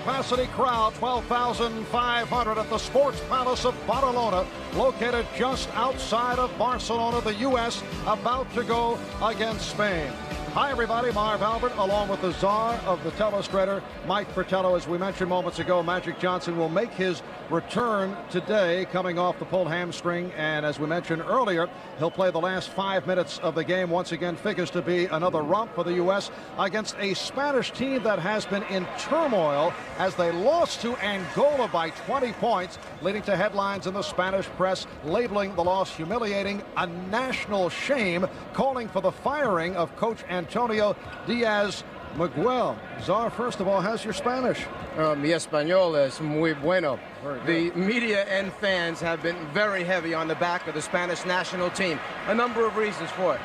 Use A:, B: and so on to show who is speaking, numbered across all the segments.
A: capacity crowd, 12,500 at the Sports Palace of Barcelona, located just outside of Barcelona, the U.S., about to go against Spain. Hi, everybody. Marv Albert, along with the czar of the telestrator, Mike Fratello. As we mentioned moments ago, Magic Johnson will make his return today, coming off the pulled hamstring. And as we mentioned earlier, he'll play the last 5 minutes of the game. Once again, figures to be another romp for the U.S. against a Spanish team that has been in turmoil as they lost to Angola by 20 points, leading to headlines in the Spanish press labeling the loss humiliating, a national shame, calling for the firing of coach Antonio Diaz Miguel. Czar, first of all, how's your Spanish?
B: Mi español es muy bueno. The media and fans have been very heavy on the back of the Spanish national team. A number of reasons for it.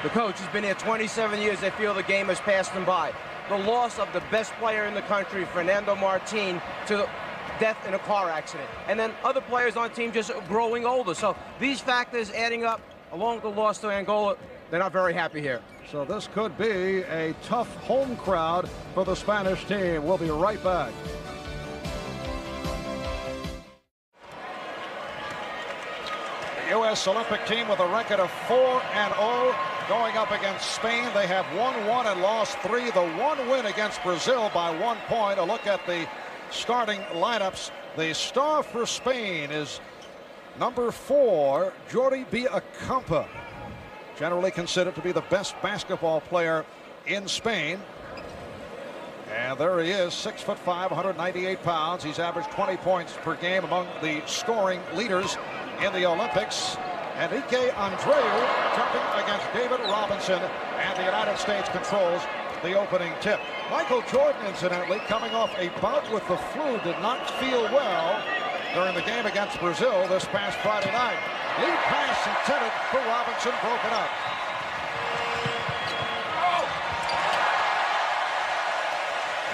B: The coach has been here 27 years. They feel the game has passed them by. The loss of the best player in the country, Fernando Martin, to death in a car accident. And then other players on the team just growing older. So these factors adding up, along with the loss to Angola, they're not very happy here.
A: So this could be a tough home crowd for the Spanish team. We'll be right back. The U.S. Olympic team with a record of 4-0 going up against Spain. They have won 1 and lost 3. The one win against Brazil by 1 point. A look at the starting lineups. The star for Spain is number 4, Jordi Villacampa, generally considered to be the best basketball player in Spain. And there he is, 6'5", 198 pounds. He's averaged 20 points per game, among the scoring leaders in the Olympics. Enrique Andreu jumping against David Robinson, and the United States controls the opening tip. Michael Jordan, incidentally, coming off a bout with the flu, did not feel well during the game against Brazil this past Friday night. Lead pass intended for Robinson, broken up.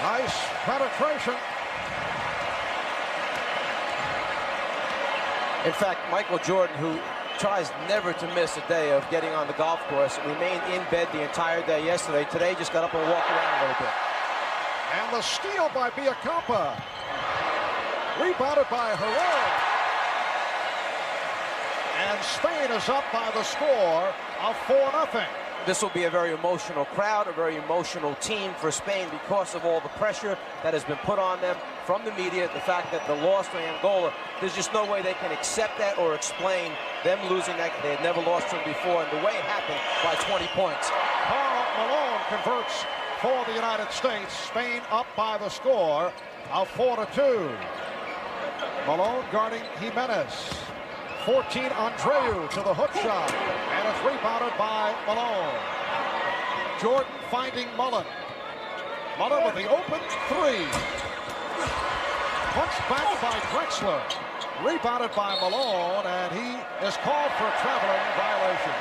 A: Nice penetration.
C: In fact, Michael Jordan, who tries never to miss a day of getting on the golf course, remained in bed the entire day yesterday. Today, just got up and walked around a little bit.
A: And the steal by Villacampa. Rebounded by Herrera. And Spain is up by the score of 4-0.
C: This will be a very emotional crowd, a very emotional team for Spain because of all the pressure that has been put on them from the media, the fact that the loss to Angola, there's just no way they can accept that or explain them losing that. They had never lost to them before, and the way it happened by 20 points.
A: Karl Malone converts for the United States. Spain up by the score of 4-2. Malone guarding Jimenez. 14, Andreu to the hook shot, and it's rebounded by Malone. Jordan finding Mullen. Mullen with the open 3. Punched back by Drexler. Rebounded by Malone, and he is called for a traveling violation.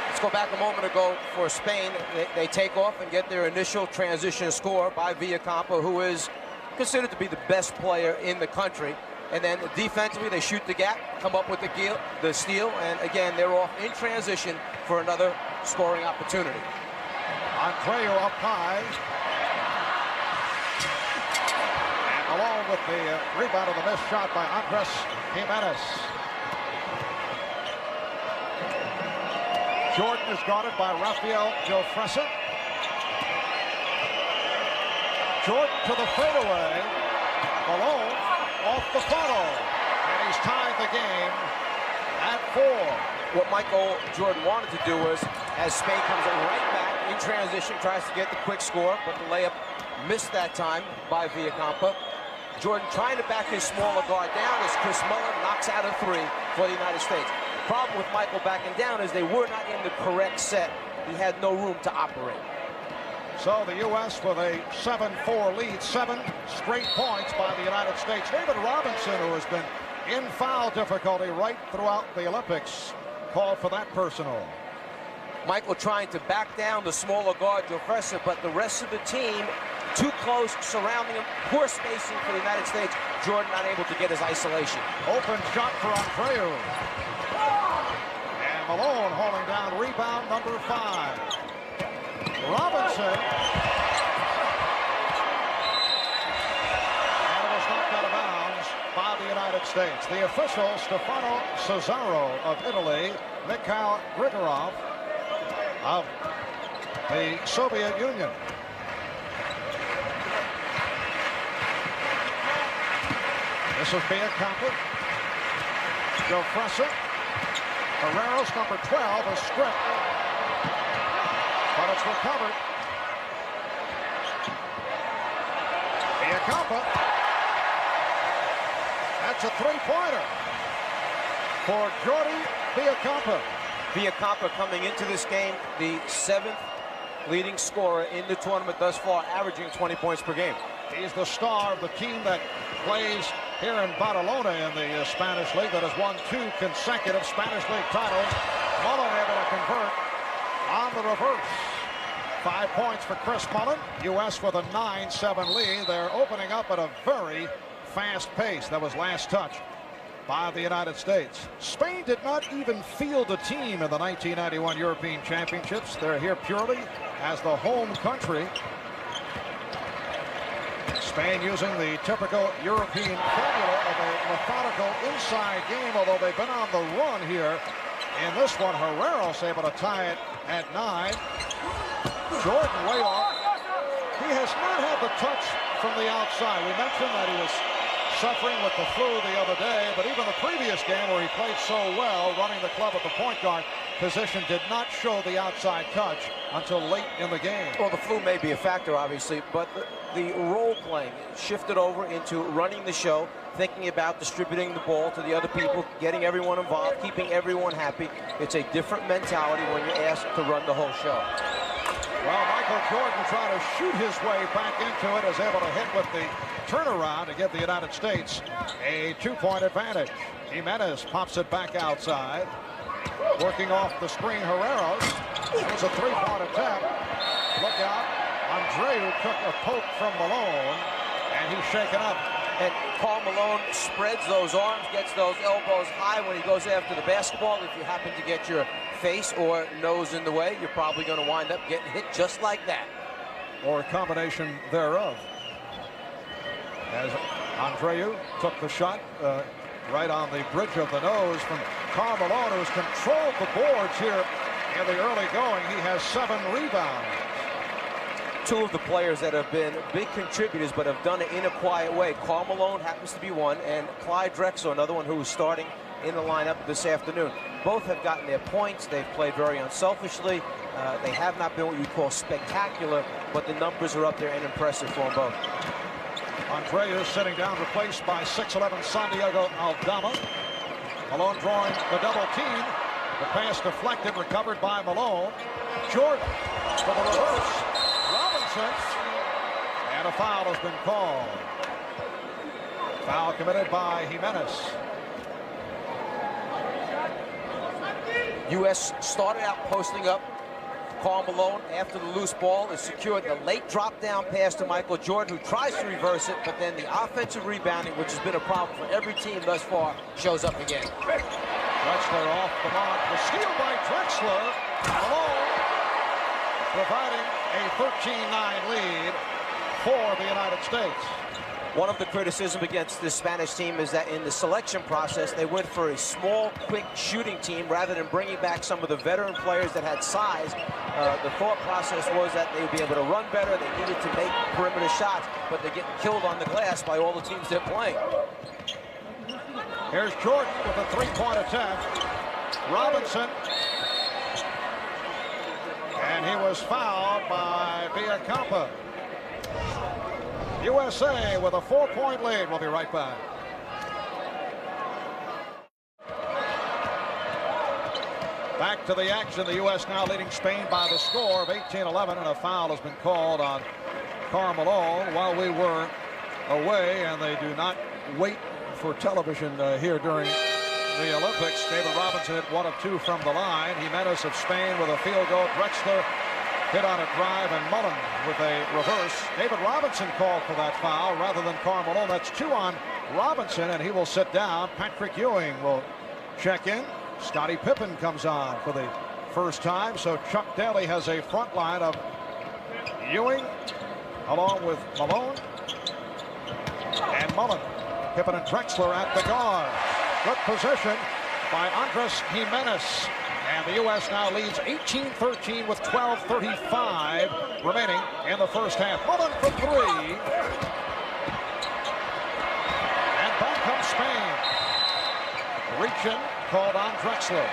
C: Let's go back a moment ago for Spain. They take off and get their initial transition score by Villacampa, who is considered to be the best player in the country. And then defensively, they shoot the gap, come up with the steal, and again, they're off in transition for another scoring opportunity.
A: Andreu up high. And along with the rebound of the missed shot by Andres Jimenez. Jordan is guarded by Rafael Jofresa. Jordan to the fadeaway. Malone off the follow, and he's tied the game at 4.
C: What Michael Jordan wanted to do was, as Spain comes right back in transition, tries to get the quick score, but the layup missed that time by Villacampa. Jordan trying to back his smaller guard down as Chris Mullin knocks out a 3 for the United States. The problem with Michael backing down is they were not in the correct set. He had no room to operate.
A: So the U.S. with a 7-4 lead, 7 straight points by the United States. David Robinson, who has been in foul difficulty right throughout the Olympics, called for that personal.
C: Michael trying to back down the smaller guard, Jofresa, but the rest of the team too close, surrounding him. Poor spacing for the United States. Jordan not able to get his isolation.
A: Open shot for Andreu. And Malone holding down rebound number 5. Robinson States. The official, Stefano Cesaro of Italy, Mikhail Grigorov of the Soviet Union. This is Biancampa. Joe Fresser. Herrera's number 12 is stripped, but it's recovered. Biancampa. That's a three-pointer for Jordi Biancampa.
C: Biancampa coming into this game, the 7th leading scorer in the tournament thus far, averaging 20 points per game.
A: He's the star of the team that plays here in Barcelona in the Spanish League that has won 2 consecutive Spanish League titles. Mullen able to convert on the reverse. 5 points for Chris Mullen. U.S. with a 9-7 lead. They're opening up at a very fast pace. That was last touch by the United States. Spain did not even field a team in the 1991 European Championships. They're here purely as the home country. Spain using the typical European formula of a methodical inside game, although they've been on the run here. In this one, Herrera's able to tie it at 9. Jordan way off. He has not had the touch from the outside. We mentioned that he was suffering with the flu the other day, but even the previous game where he played so well running the club at the point guard position did not show the outside touch until late in the game.
C: Well, the flu may be a factor, obviously, but the role playing shifted over into running the show, thinking about distributing the ball to the other people, getting everyone involved, keeping everyone happy. It's a different mentality when you're asked to run the whole show.
A: Well, Michael Jordan trying to shoot his way back into it, is able to hit with the turnaround to give the United States a 2-point advantage. Jimenez pops it back outside. Working off the screen, Herrera. It was a 3-point attempt. Look out. Andreu took a poke from Malone, and he's shaken up.
C: And Karl Malone spreads those arms, gets those elbows high when he goes after the basketball. If you happen to get your face or nose in the way, you're probably going to wind up getting hit just like that.
A: Or a combination thereof. As Andreu took the shot right on the bridge of the nose from Karl Malone, who's controlled the boards here in the early going. He has 7 rebounds.
C: 2 of the players that have been big contributors but have done it in a quiet way. Karl Malone happens to be one, and Clyde Drexler, another one who is starting in the lineup this afternoon. Both have gotten their points. They've played very unselfishly. They have not been what you call spectacular, but the numbers are up there and impressive for them both.
A: Andreu sitting down, replaced by 6'11" Santiago Aldama. Malone drawing the double team. The pass deflected, recovered by Malone. Jordan for the reverse. Robinson, and a foul has been called. Foul committed by Jimenez.
C: U.S. started out posting up. Karl Malone, after the loose ball, is secured. The late drop-down pass to Michael Jordan, who tries to reverse it, but then the offensive rebounding, which has been a problem for every team thus far, shows up again.
A: Drexler off the mark. The steal by Drexler. Malone providing a 13-9 lead for the United States.
C: One of the criticisms against this Spanish team is that in the selection process, they went for a small, quick shooting team rather than bringing back some of the veteran players that had size. The thought process was that they would be able to run better. They needed to make perimeter shots, but they're getting killed on the glass by all the teams they're playing.
A: Here's Jordan with a 3-point attempt. Robinson. And he was fouled by Biancampa. USA with a 4-point lead. We'll be right back. Back to the action. The U.S. now leading Spain by the score of 18-11, and a foul has been called on Karl Malone while we were away, and they do not wait for television here during the Olympics. David Robinson hit 1 of 2 from the line. Jimenez of Spain with a field goal. Drexler hit on a drive, and Mullen with a reverse. David Robinson called for that foul rather than Karl Malone. That's 2 on Robinson, and he will sit down. Patrick Ewing will check in. Scottie Pippen comes on for the first time, so Chuck Daly has a front line of Ewing along with Malone and Mullen. Pippen and Drexler at the guard. Good position by Andres Jimenez. And the U.S. now leads 18-13 with 12:35 remaining in the first half. Mullen for three. And back comes Spain. Reach-in called on Drexler.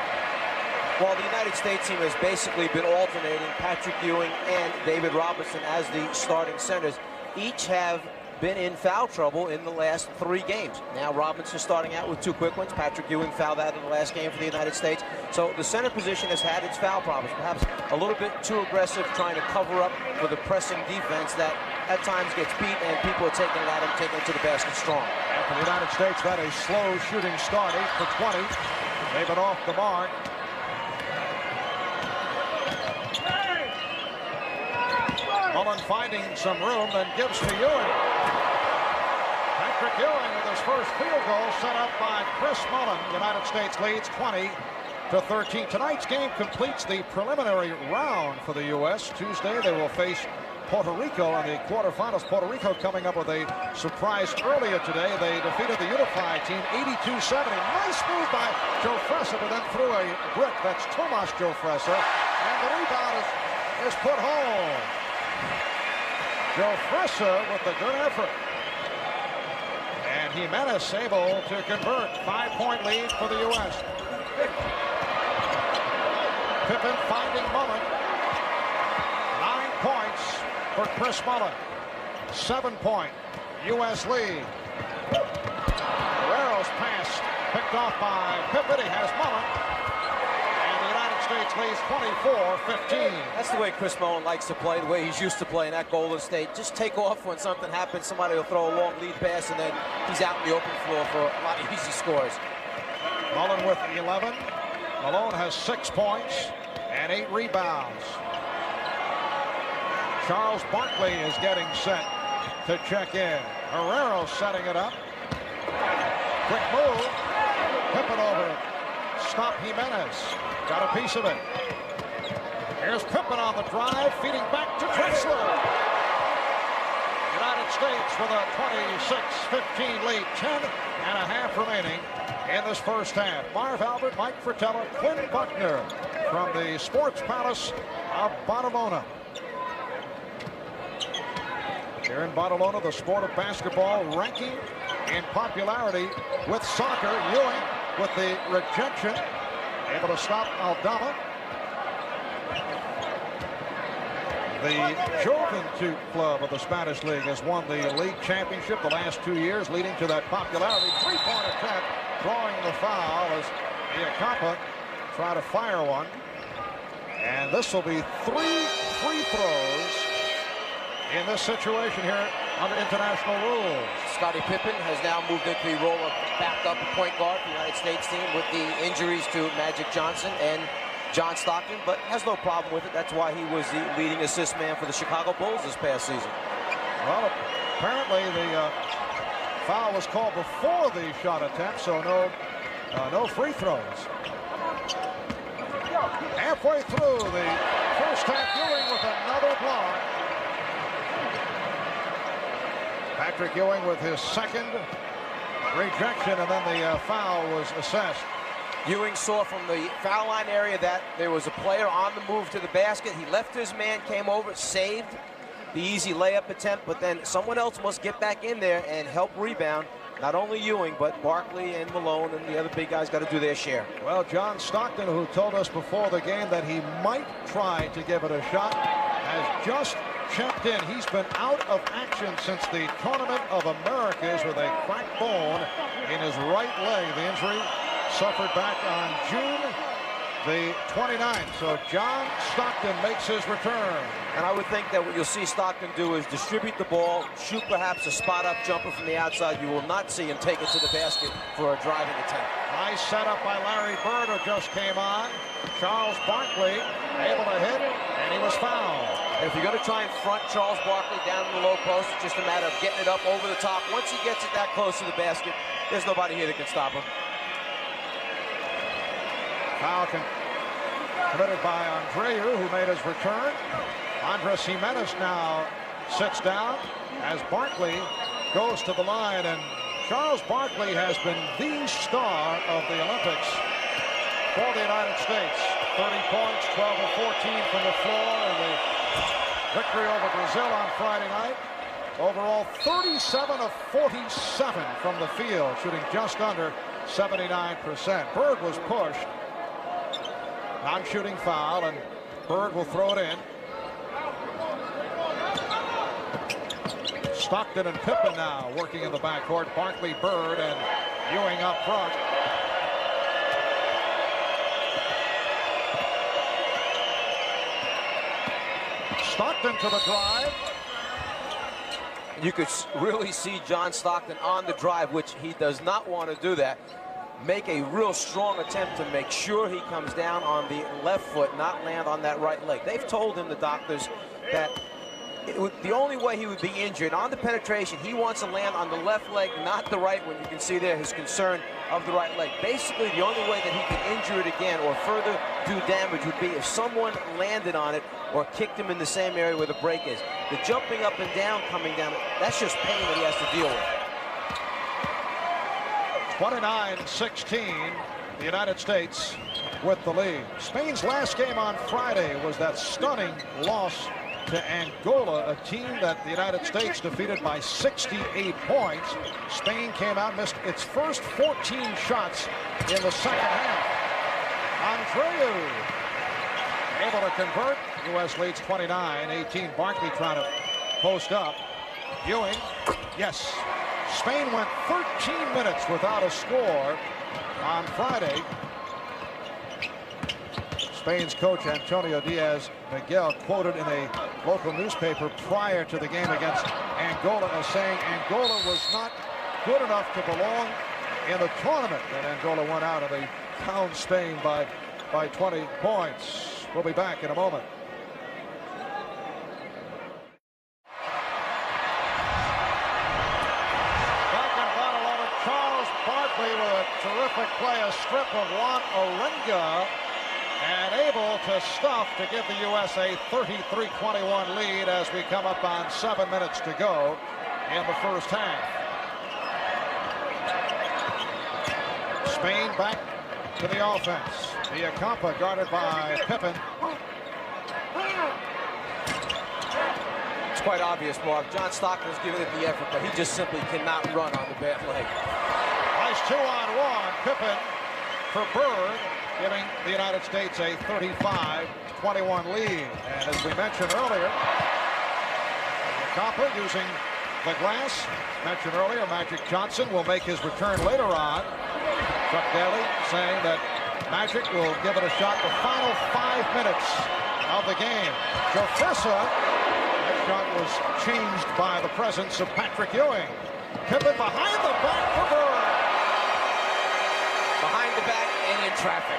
C: Well, the United States team has basically been alternating Patrick Ewing and David Robinson as the starting centers. Each have been in foul trouble in the last 3 games. Now Robinson starting out with 2 quick ones. Patrick Ewing fouled out in the last game for the United States. So the center position has had its foul problems. Perhaps a little bit too aggressive, trying to cover up for the pressing defense that at times gets beat, and people are taking it at him, taking it to the basket strong.
A: And for the United States, that a slow shooting start, 8 for 20. They've been off the mark. Mullen finding some room, then gives to Ewing. Patrick Ewing with his first field goal set up by Chris Mullen. United States leads 20-13. Tonight's game completes the preliminary round for the U.S. Tuesday, they will face Puerto Rico in the quarterfinals. Puerto Rico coming up with a surprise earlier today. They defeated the Unified team 82-70. Nice move by Joe Fressa, but then threw a brick. That's Tomas Joe Fressa. And the rebound is put home. Joe Fressa with a good effort. And Jimenez able to convert. 5-point lead for the U.S. Pippen finding Mullen. 9 points for Chris Mullen. 7-point U.S. lead. Guerrero's pass picked off by Pippen. He has Mullen. States leads 24-15.
C: That's the way Chris Mullen likes to play, the way he's used to playing at Golden State. Just take off when something happens. Somebody will throw a long lead pass, and then he's out in the open floor for a lot of easy scores.
A: Mullen with 11. Malone has 6 points and 8 rebounds. Charles Barkley is getting set to check in. Herrero setting it up. Quick move. Pippen over it. Stop Jimenez. Got a piece of it. Here's Pippen on the drive, feeding back to Drexler. United States with a 26-15 lead, 10.5 remaining in this first half. Marv Albert, Mike Fratello, Quinn Buckner from the Sports Palace of Barcelona. Here in Barcelona, the sport of basketball ranking in popularity with soccer. Ewing with the rejection, able to stop Aldama. The Juventud club of the Spanish League has won the league championship the last 2 years, leading to that popularity. 3-point attempt, drawing the foul as Villacampa try to fire one. And this will be 3 free throws in this situation here under international rules.
C: Scottie Pippen has now moved into the role of backup point guard for the United States team with the injuries to Magic Johnson and John Stockton, but has no problem with it. That's why he was the leading assist man for the Chicago Bulls this past season.
A: Well, apparently the foul was called before the shot attempt, so no free throws. Halfway through the first half, Ewing with another block. Patrick Ewing with his second rejection, and then the foul was assessed.
C: Ewing saw from the foul line area that there was a player on the move to the basket. He left his man, came over, saved the easy layup attempt, but then someone else must get back in there and help rebound. Not only Ewing, but Barkley and Malone and the other big guys got to do their share.
A: Well, John Stockton, who told us before the game that he might try to give it a shot, has just checked in. He's been out of action since the Tournament of Americas with a cracked bone in his right leg. The injury suffered back on June the 29th. So John Stockton makes his return.
C: And I would think that what you'll see Stockton do is distribute the ball, shoot perhaps a spot-up jumper from the outside. You will not see him take it to the basket for a driving attempt.
A: Nice setup by Larry Bird, who just came on. Charles Barkley able to hit, and he was fouled.
C: And if you're going to try and front Charles Barkley down in the low post, it's just a matter of getting it up over the top. Once he gets it that close to the basket, there's nobody here that can stop him.
A: Foul committed by Andreu, who made his return. Andres Jimenez now sits down as Barkley goes to the line and Charles Barkley has been the star of the Olympics for the United States. 30 points, 12 of 14 from the floor in the victory over Brazil on Friday night. Overall, 37 of 47 from the field, shooting just under 79%. Bird was pushed. Non-shooting foul, and Bird will throw it in. Stockton and Pippen now working in the backcourt. Barkley, Bird, and Ewing up front. Stockton to the drive.
C: You could really see John Stockton on the drive, which he does not want to do that. Make a real strong attempt to make sure he comes down on the left foot, not land on that right leg. They've told him, the doctors, that the only way he would be injured on the penetration, he wants to land on the left leg, not the right one. You can see there his concern of the right leg. Basically, the only way that he could injure it again or further do damage would be if someone landed on it or kicked him in the same area where the break is. The jumping up and down, coming down, that's just pain that he has to deal with.
A: 29-16, the United States with the lead. Spain's last game on Friday was that stunning loss to Angola, a team that the United States defeated by 68 points. Spain came out and missed its first 14 shots in the second half. Andreu able to convert. U.S. leads 29-18. Barkley trying to post up. Ewing, yes. Spain went 13 minutes without a score on Friday. Spain's coach Antonio Diaz Miguel quoted in a local newspaper prior to the game against Angola as saying Angola was not good enough to belong in the tournament. And Angola went out and they pound Spain by 20 points. We'll be back in a moment. Charles Barkley with a terrific play, a strip of Juan Orenga, and able to stuff to give the U.S. a 33-21 lead as we come up on 7 minutes to go in the first half. Spain back to the offense. Villacampa guarded by Pippen.
C: It's quite obvious, Mark. John Stockton's giving it the effort, but he just simply cannot run on the bad leg.
A: Nice 2-on-1. Pippen for Bird, giving the United States a 35-21 lead. And as we mentioned earlier, Villacampa using the glass. Mentioned earlier, Magic Johnson will make his return later on. Chuck Daly saying that Magic will give it a shot the final 5 minutes of the game. Jofessa, that shot was changed by the presence of Patrick Ewing. Pippen behind the back for Bird.
C: Behind the back and in traffic.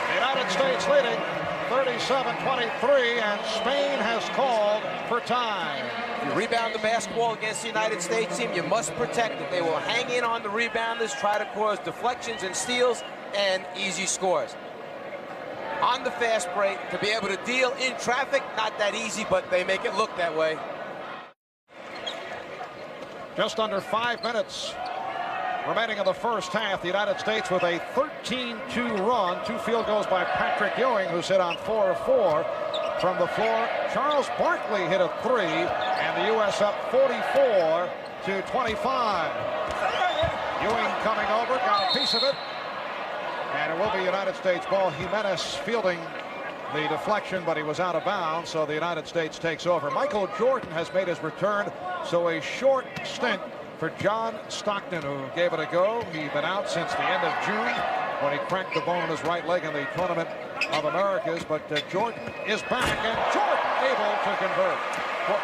A: The United States leading 37-23, and Spain has called for time.
C: If you rebound the basketball against the United States team, you must protect it. They will hang in on the rebounders, try to cause deflections and steals and easy scores. On the fast break, to be able to deal in traffic, not that easy, but they make it look that way.
A: Just under 5 minutes remaining in the first half. The United States with a 13-2 run. 2 field goals by Patrick Ewing, who's hit on 4 of 4 from the floor. Charles Barkley hit a 3, and the U.S. up 44-25. Ewing coming over, got a piece of it, and it will be United States ball. Jimenez fielding the deflection, but he was out of bounds, so the United States takes over. Michael Jordan has made his return, so a short stint for John Stockton, who gave it a go. He'd been out since the end of June when he cracked the bone in his right leg in the Tournament of Americas, but Jordan is back, and Jordan able to convert.
C: Well,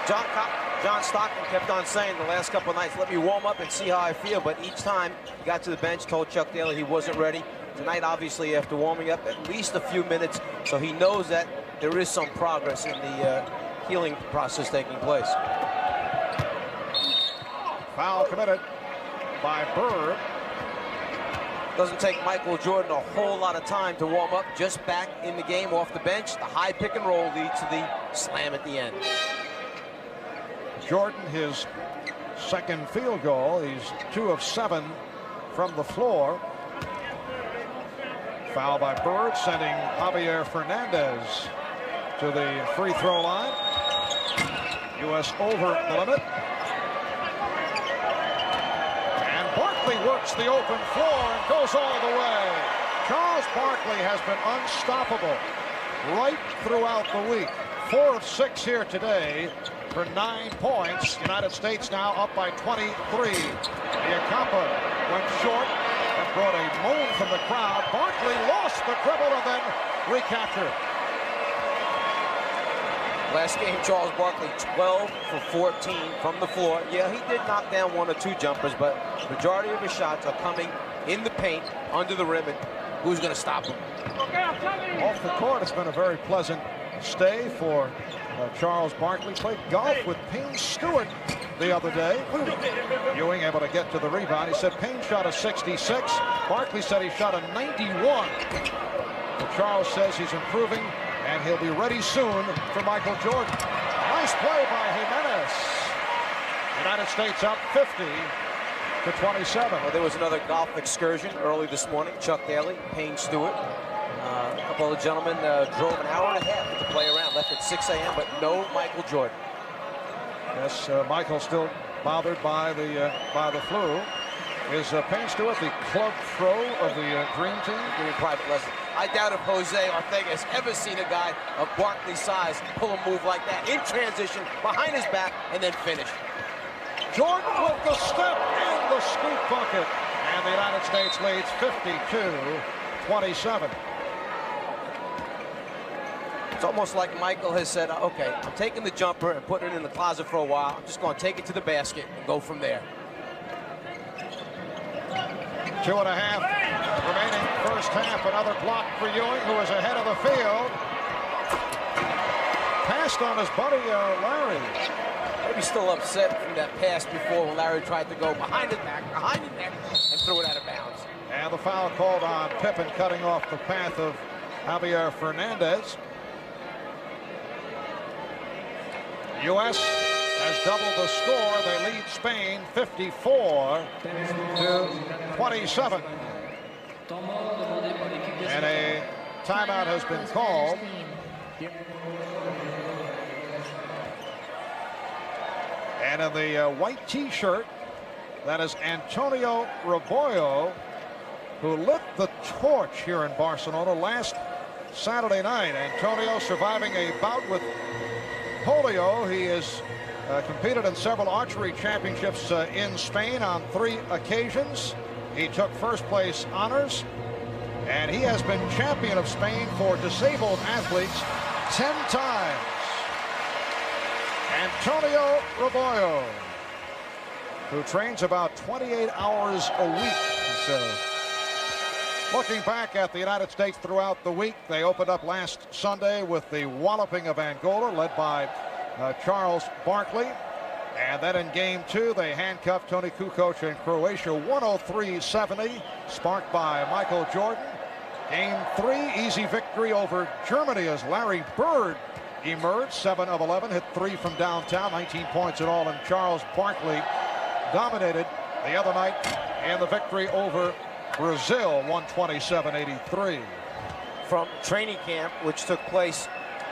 C: John Stockton kept on saying the last couple of nights, let me warm up and see how I feel, but each time he got to the bench, told Chuck Daly he wasn't ready. Tonight, obviously, after warming up at least a few minutes, so he knows that there is some progress in the healing process taking place.
A: Foul committed by Bird.
C: Doesn't take Michael Jordan a whole lot of time to warm up, just back in the game off the bench. The high pick and roll leads to the slam at the end.
A: Jordan his second field goal. He's 2 of 7 from the floor. Foul by Bird, sending Javier Fernandez to the free throw line. U.S. over the limit. And Barkley works the open floor and goes all the way. Charles Barkley has been unstoppable right throughout the week. 4 of 6 here today for 9 points. United States now up by 23. Viacampa went short and brought a moan from the crowd. Barkley lost the dribble and then recaptured.
C: Last game, Charles Barkley 12 for 14 from the floor. Yeah, he did knock down 1 or 2 jumpers, but the majority of his shots are coming in the paint, under the rim, and who's going to stop him?
A: Off the court, it's been a very pleasant stay for Charles Barkley. Played golf with Payne Stewart the other day. Ewing able to get to the rebound. He said Payne shot a 66. Barkley said he shot a 91. But Charles says he's improving, and he'll be ready soon for Michael Jordan. Nice play by Jimenez. United States up 50-27.
C: Well, there was another golf excursion early this morning. Chuck Daly, Payne Stewart. A couple of gentlemen drove an hour and a half to play around. Left at 6 a.m., but no Michael Jordan.
A: Yes, Michael still bothered by the flu. Is Payne Stewart the club pro of the Dream Team?
C: Give me a private lesson. I doubt if Jose Ortega has ever seen a guy of Barkley's size pull a move like that in transition, behind his back, and then finish.
A: Jordan with the step and the scoop bucket. And the United States leads 52-27.
C: It's almost like Michael has said, okay, I'm taking the jumper and putting it in the closet for a while. I'm just going to take it to the basket and go from there.
A: 2.5 remaining first half. Another block for Ewing, who is ahead of the field. Passed on his buddy Larry.
C: Maybe still upset from that pass before when Larry tried to go behind his back, and threw it out of bounds.
A: And the foul called on Pippen, cutting off the path of Javier Fernandez. U.S. has doubled the score. They lead Spain 54-27. And a timeout has been called. And in the white T-shirt, that is Antonio Rebollo, who lit the torch here in Barcelona last Saturday night. Antonio surviving a bout with polio. He has competed in several archery championships in Spain on 3 occasions. He took first place honors, and he has been champion of Spain for disabled athletes 10 times. Antonio Rebollo, who trains about 28 hours a week. So, looking back at the United States throughout the week, they opened up last Sunday with the walloping of Angola, led by Charles Barkley. And then in game 2, they handcuffed Toni Kukoc in Croatia, 103-70, sparked by Michael Jordan. Game 3, easy victory over Germany as Larry Bird emerged, 7 of 11, hit 3 from downtown, 19 points in all, and Charles Barkley dominated the other night in the victory over Brazil, 127-83.
C: From training camp, which took place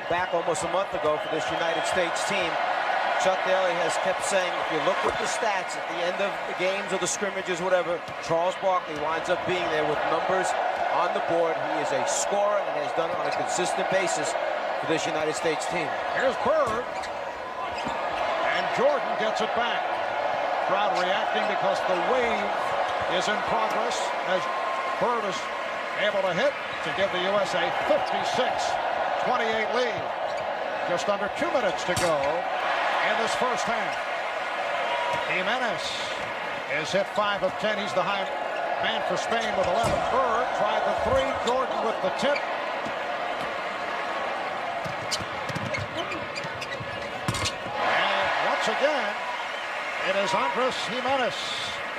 C: back almost a month ago for this United States team, Chuck Daly has kept saying, if you look at the stats at the end of the games or the scrimmages, whatever, Charles Barkley winds up being there with numbers on the board. He is a scorer and has done it on a consistent basis for this United States team.
A: Here's Bird, and Jordan gets it back. Crowd reacting because the wave is in progress as Bird is able to hit to give the U.S. a 56-28 lead. Just under 2 minutes to go in this first half. Jimenez is hit 5 of 10. He's the high man for Spain with 11. Bird tried the 3. Jordan with the tip. And once again, it is Andres Jimenez.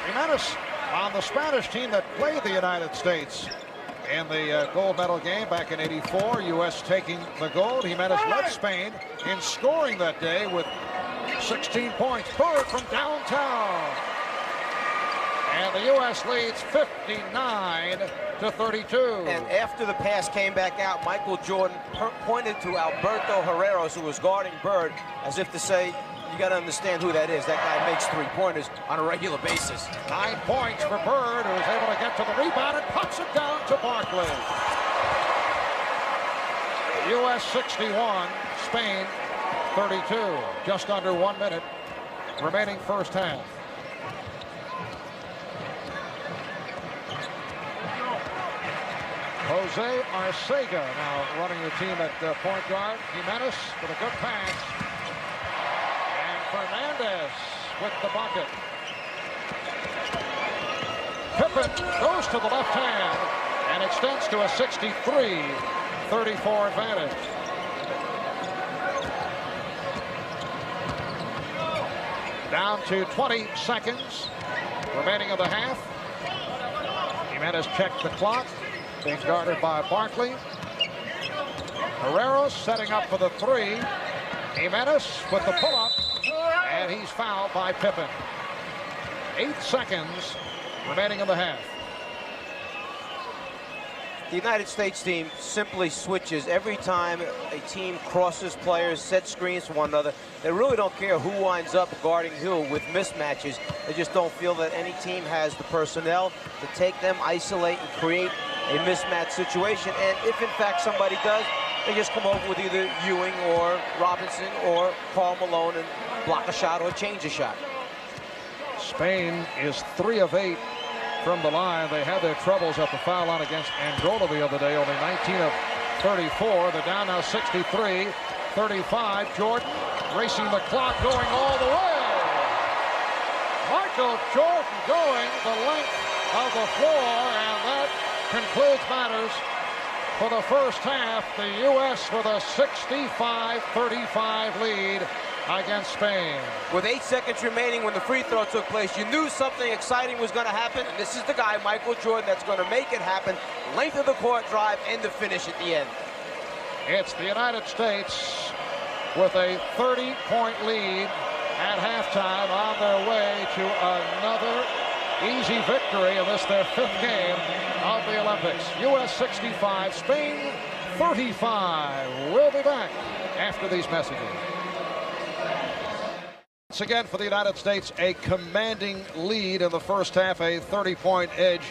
A: Jimenez on the Spanish team that played the United States in the gold medal game back in '84. U.S. taking the gold. Jimenez led Spain in scoring that day with 16 points. Bird from downtown. And the U.S. leads 59-32.
C: And after the pass came back out, Michael Jordan pointed to Alberto Herreros, who was guarding Bird, as if to say, you got to understand who that is. That guy makes three-pointers on a regular basis.
A: 9 points for Bird, who was able to get to the rebound and puts it down to Barkley. U.S. 61, Spain 32. Just under 1 minute remaining first half. Jose Arcega now running the team at point guard. Jimenez with a good pass. And Fernandez with the bucket. Pippen goes to the left hand and extends to a 63-34 advantage. Down to 20 seconds remaining of the half. Jimenez checked the clock. Being guarded by Barkley. Herreros setting up for the three. Jimenez with the pull-up, and he's fouled by Pippen. 8 seconds remaining in the half.
C: The United States team simply switches every time a team crosses players, sets screens for one another. They really don't care who winds up guarding who with mismatches. They just don't feel that any team has the personnel to take them, isolate, and create a mismatch situation. And if in fact somebody does, they just come over with either Ewing or Robinson or Karl Malone and block a shot or change a shot.
A: Spain is 3 of 8 from the line. They had their troubles at the foul line against Angola the other day, only 19 of 34. They're down now 63-35. Jordan racing the clock, going all the way. Michael Jordan going the length of the floor, and that concludes matters for the first half. The U.S. with a 65-35 lead against Spain.
C: With 8 seconds remaining when the free throw took place, you knew something exciting was going to happen, and this is the guy, Michael Jordan, that's going to make it happen. Length of the court drive and the finish at the end.
A: It's the United States with a 30-point lead at halftime, on their way to another easy victory in this, their 5th game of the Olympics. U.S. 65, Spain 35. We'll be back after these messages. Once again for the United States, a commanding lead in the first half, a 30-point edge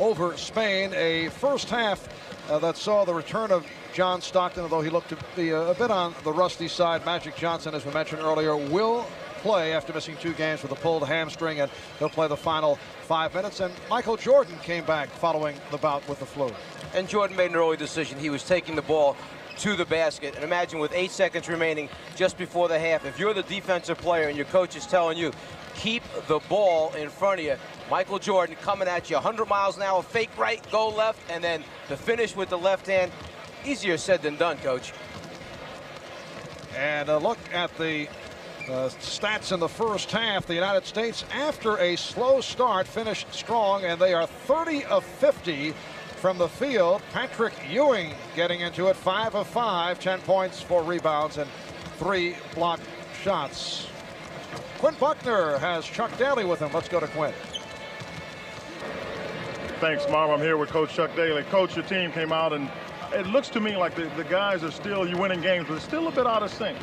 A: over Spain. A first half that saw the return of John Stockton, although he looked to be a bit on the rusty side. Magic Johnson, as we mentioned earlier, will play after missing 2 games with a pulled hamstring, and he'll play the final 5 minutes. And Michael Jordan came back following the bout with the flu.
C: And Jordan made an early decision. He was taking the ball to the basket. And imagine with 8 seconds remaining just before the half, if you're the defensive player and your coach is telling you, keep the ball in front of you, Michael Jordan coming at you 100 miles an hour, fake right, go left, and then the finish with the left hand. Easier said than done, Coach.
A: And a look at the stats in the first half. The United States, after a slow start, finished strong, and they are 30 of 50 from the field. Patrick Ewing getting into it, 5 of 5, 10 points, 4 rebounds, and 3 blocked shots. Quinn Buckner has Chuck Daly with him. Let's go to Quinn.
D: Thanks, Marv. I'm here with Coach Chuck Daly. Coach, your team came out, and it looks to me like the guys are still, you're winning games, but it's still a bit out of sync.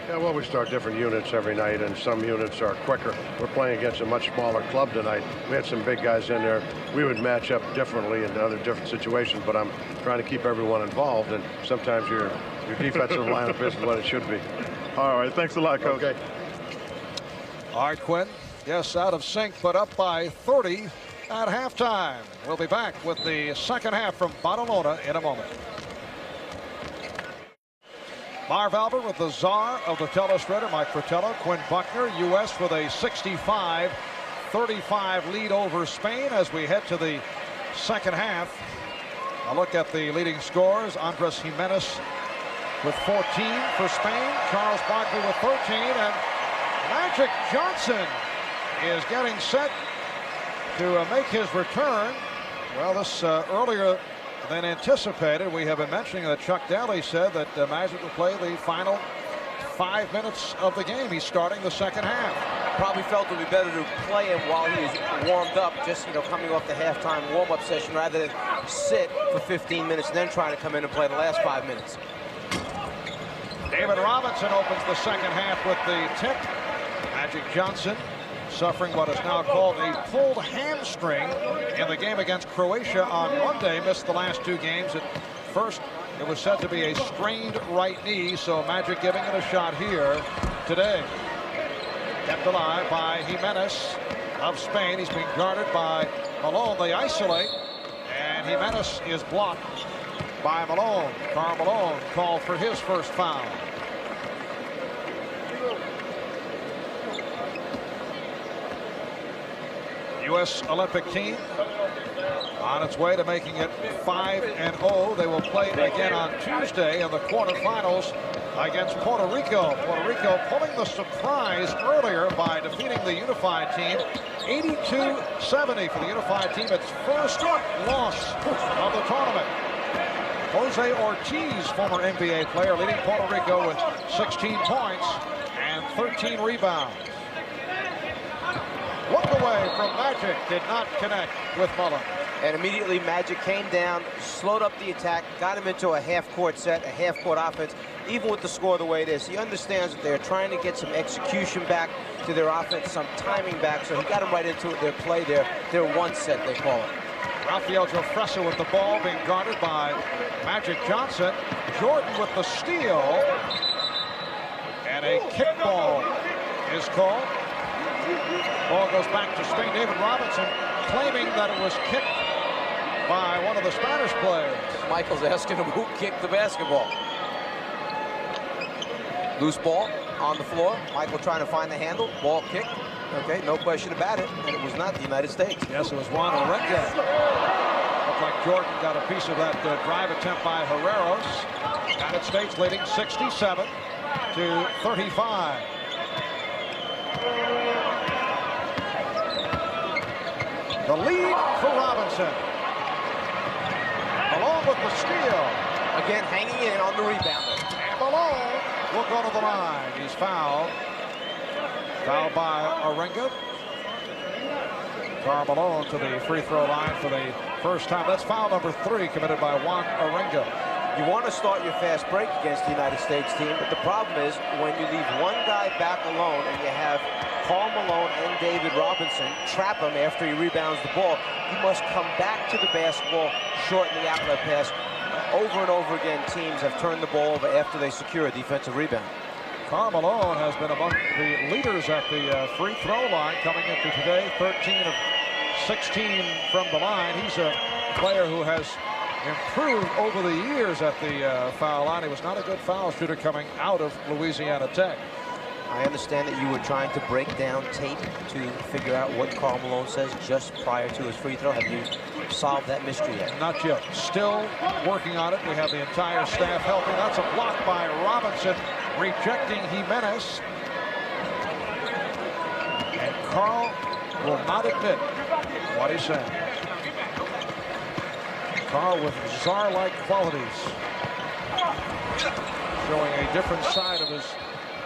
E: Yeah, well, we start different units every night, and some units are quicker. We're playing against a much smaller club tonight. We had some big guys in there. We would match up differently in other different situations, but I'm trying to keep everyone involved, and sometimes your defensive lineup isn't what it should be.
D: All right, thanks a lot, Coach.
E: Okay.
A: All right, Quinn. Yes, out of sync, but up by 30 at halftime. We'll be back with the second half from Barcelona in a moment. Marv Albert with the czar of the telestrator, Mike Fratello. Quinn Buckner, U.S. with a 65-35 lead over Spain as we head to the second half. A look at the leading scorers. Andres Jimenez with 14 for Spain. Charles Barkley with 13. And Magic Johnson is getting set to make his return. Well, this earlier than anticipated. We have been mentioning that Chuck Daly said that Magic will play the final 5 minutes of the game. He's starting the second half.
C: Probably felt it would be better to play him while he was warmed up, just, you know, coming off the halftime warm-up session, rather than sit for 15 minutes and then trying to come in and play the last 5 minutes.
A: David Robinson opens the second half with the tip. Magic Johnson suffering what is now called a pulled hamstring in the game against Croatia on Monday. Missed the last 2 games. At first, it was said to be a strained right knee, so Magic giving it a shot here today. Kept alive by Jimenez of Spain. He's being guarded by Malone. They isolate, and Jimenez is blocked by Malone. Karl Malone called for his first foul. U.S. Olympic team on its way to making it 5-0. They will play again on Tuesday in the quarterfinals against Puerto Rico. Puerto Rico pulling the surprise earlier by defeating the Unified team 82-70 for the Unified team. Its first loss of the tournament. Jose Ortiz, former NBA player, leading Puerto Rico with 16 points and 13 rebounds. Look away from Magic, did not connect with Mullen.
C: And immediately Magic came down, slowed up the attack, got him into a half-court set, a half-court offense. Even with the score the way it is, he understands that they're trying to get some execution back to their offense, some timing back, so he got him right into it, their play, their one set, they call it.
A: Rafael Jofresa with the ball, being guarded by Magic Johnson. Jordan with the steal. And a kickball is called. Ball goes back to Spain. David Robinson claiming that it was kicked by one of the Spanish players.
C: Michael's asking him who kicked the basketball. Loose ball on the floor. Michael trying to find the handle. Ball kicked. Okay, no question about it. And it was not the United States.
A: Yes, it was Juan Orenga. Looked like Jordan got a piece of that drive attempt by Herreros. United States leading 67-35. The lead for Robinson. Malone with the steal.
C: Again, hanging in on the rebounder.
A: And Malone will go to the line. He's fouled. Fouled by Orenga. Karl Malone to the free throw line for the first time. That's foul number 3 committed by Juan Orenga.
C: You want to start your fast break against the United States team, but the problem is when you leave one guy back alone and you have Karl Malone and David Robinson trap him after he rebounds the ball, you must come back to the basketball, shorten the outlet pass. Over and over again, teams have turned the ball over after they secure a defensive rebound.
A: Karl Malone has been among the leaders at the free throw line coming into today. 13 of 16 from the line. He's a player who has improved over the years at the foul line. He was not a good foul shooter coming out of Louisiana Tech.
C: I understand that you were trying to break down tape to figure out what Karl Malone says just prior to his free throw. Have you solved that mystery yet?
A: Not yet. Still working on it. We have the entire staff helping. That's a block by Robinson, rejecting Jimenez. And Karl will not admit what he's saying. Karl with czar-like qualities, showing a different side of his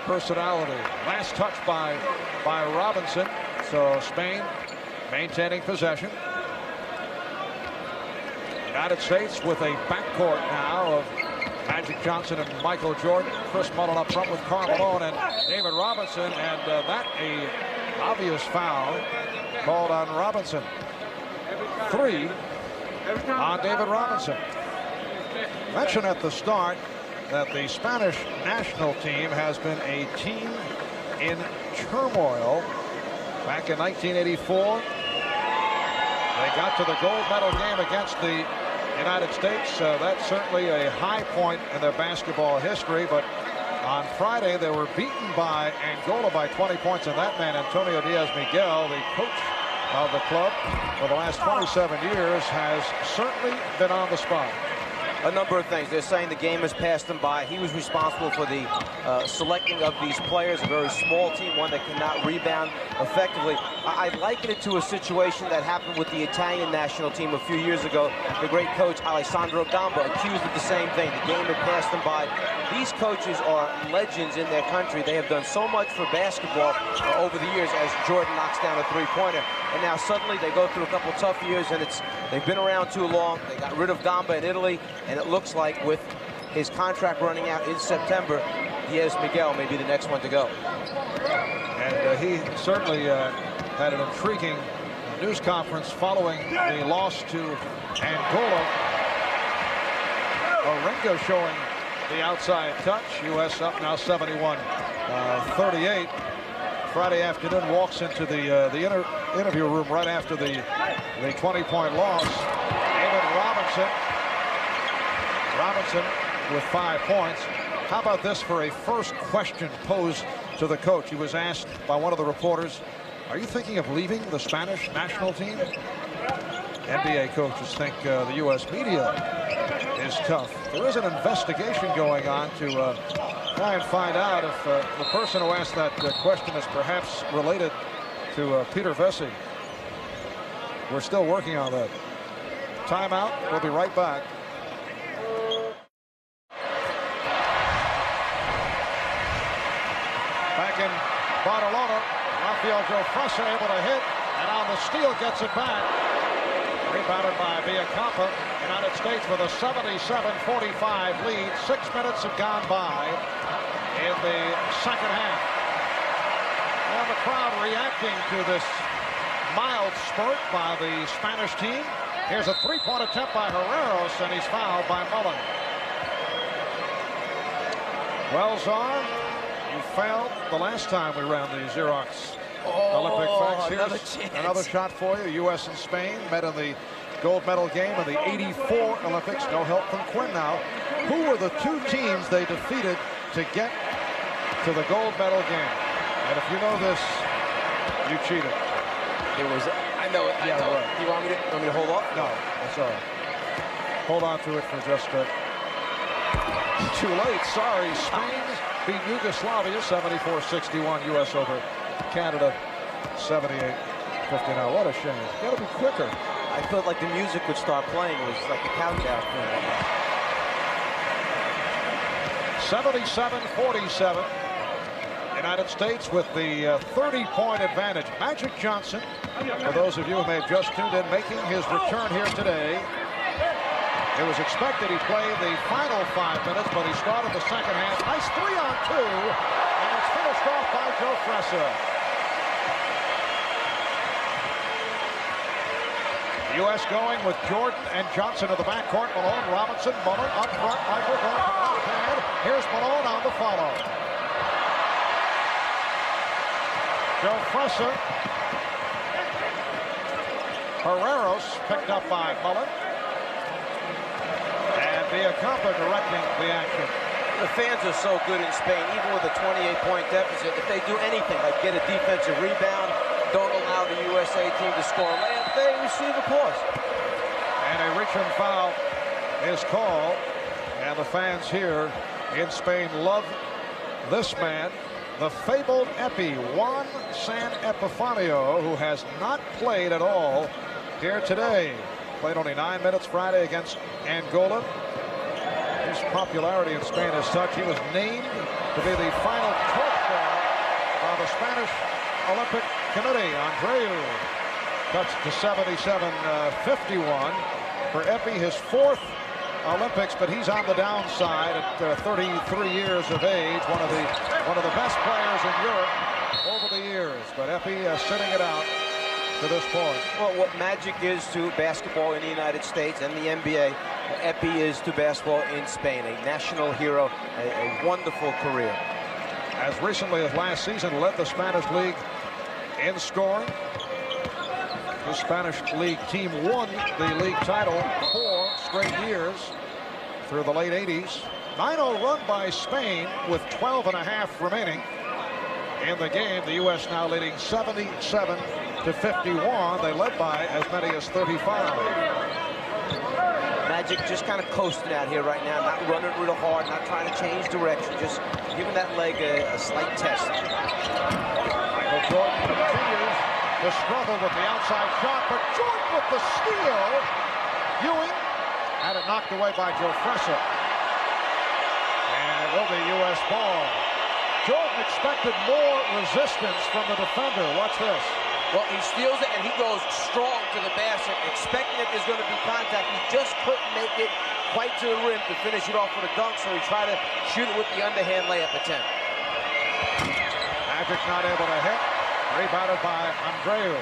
A: personality. Last touch by Robinson. So Spain maintaining possession. United States with a backcourt now of Magic Johnson and Michael Jordan. Chris Mullen up front with Karl Malone and David Robinson, and that a obvious foul called on Robinson. 3 on David Robinson. Mentioned at the start that the Spanish national team has been a team in turmoil. Back in 1984, they got to the gold medal game against the United States. That's certainly a high point in their basketball history, but on Friday they were beaten by Angola by 20 points, and that man, Antonio Diaz-Miguel, the coach of the club for the last 27 years, has certainly been on the spot.
C: a number of things. They're saying the game has passed him by. He was responsible for the selecting of these players, a very small team, one that cannot rebound effectively. I liken it to a situation that happened with the Italian national team a few years ago. The great coach Alessandro Gamba accused of the same thing. The game had passed them by. These coaches are legends in their country. They have done so much for basketball over the years as Jordan knocks down a three-pointer. And now suddenly they go through a couple tough years, and they've been around too long. They got rid of Gamba in Italy, and it looks like with his contract running out in September, Diaz Miguel may be the next one to go.
A: And he certainly had an intriguing news conference following the loss to Angola. Orengo showing the outside touch. U.S. up now 71-38. Friday afternoon walks into the interview room right after the 20-point loss. David Robinson with 5 points. How about this for a first question posed to the coach? He was asked by one of the reporters, "Are you thinking of leaving the Spanish national team?" NBA coaches think the U.S. media is tough. There is an investigation going on to try and find out if the person who asked that question is perhaps related to Peter Vesey. We're still working on that. Timeout. We'll be right back. Back in Barcelona, Rafael Jofresa able to hit, and on the steal gets it back. Rebounded by Villacampa. United States with a 77-45 lead. 6 minutes have gone by in the second half. And the crowd reacting to this mild spurt by the Spanish team. Here's a three-point attempt by Herreros, and he's fouled by Mullen. Well, Czar, you failed the last time we ran the Xerox Olympic facts. Here's another shot for you. U.S. and Spain met in the gold medal game of the '84 Olympics. No help from Quinn now. Who were the two teams they defeated to get to the gold medal game? And if you know this, you cheated.
C: It was, I know it.
A: Yeah, right.
C: You want me to hold off?
A: No, that's all right. Hold on to it for just too late. Sorry. Spain beat Yugoslavia 74-61. U.S. over Canada 78-59. What a shame. Got to be quicker.
C: I felt like the music would start playing. It was like a countdown.
A: 77-47. United States with the 30-point advantage. Magic Johnson, for those of you who may have just tuned in, making his return here today. It was expected he played the final 5 minutes, but he started the second half. Nice 3-on-2, and it's finished off by Jofresa. U.S. going with Jordan and Johnson in the backcourt. Malone, Robinson, Mullen up front. Michael going from outside. Here's Malone on the follow. Jofresa. Herreros picked up by Mullen. And Villacampa directing the action.
C: The fans are so good in Spain, even with a 28-point deficit. If they do anything, like get a defensive rebound, don't allow the USA team to score a layup, they receive applause.
A: And a reach-in foul is called. And the fans here in Spain love this man, the fabled Epi, Juan San Epifanio, who has not played at all here today. Played only 9 minutes Friday against Angola. His popularity in Spain is such, he was named to be the final torchbearer by the Spanish Olympic Committee. Andreu touched to 77-51 for Epi, his 4th Olympics, but he's on the downside at 33 years of age. One of the best players in Europe over the years, but Epi sitting it out to this point.
C: Well, what Magic is to basketball in the United States and the NBA, Epi is to basketball in Spain. A national hero, a wonderful career.
A: As recently as last season, led the Spanish League in scoring. The Spanish League team won the league title 4 straight years through the late 80s. 9-0 run by Spain with 12.5 remaining in the game. The U.S. now leading 77-51. They led by as many as 35.
C: Magic just kind of coasting out here right now, not running real hard, not trying to change direction, just giving that leg a slight test.
A: Michael Jordan continues to struggle with the outside shot, but Jordan with the steal. Ewing had it knocked away by Joe Fressa. And it will be U.S. ball. Jordan expected more resistance from the defender. Watch this.
C: Well, he steals it, and he goes strong to the basket, expecting that there's going to be contact. He just couldn't make it quite to the rim to finish it off with a dunk, so he tried to shoot it with the underhand layup attempt.
A: Magic not able to hit. Rebounded by Andreu.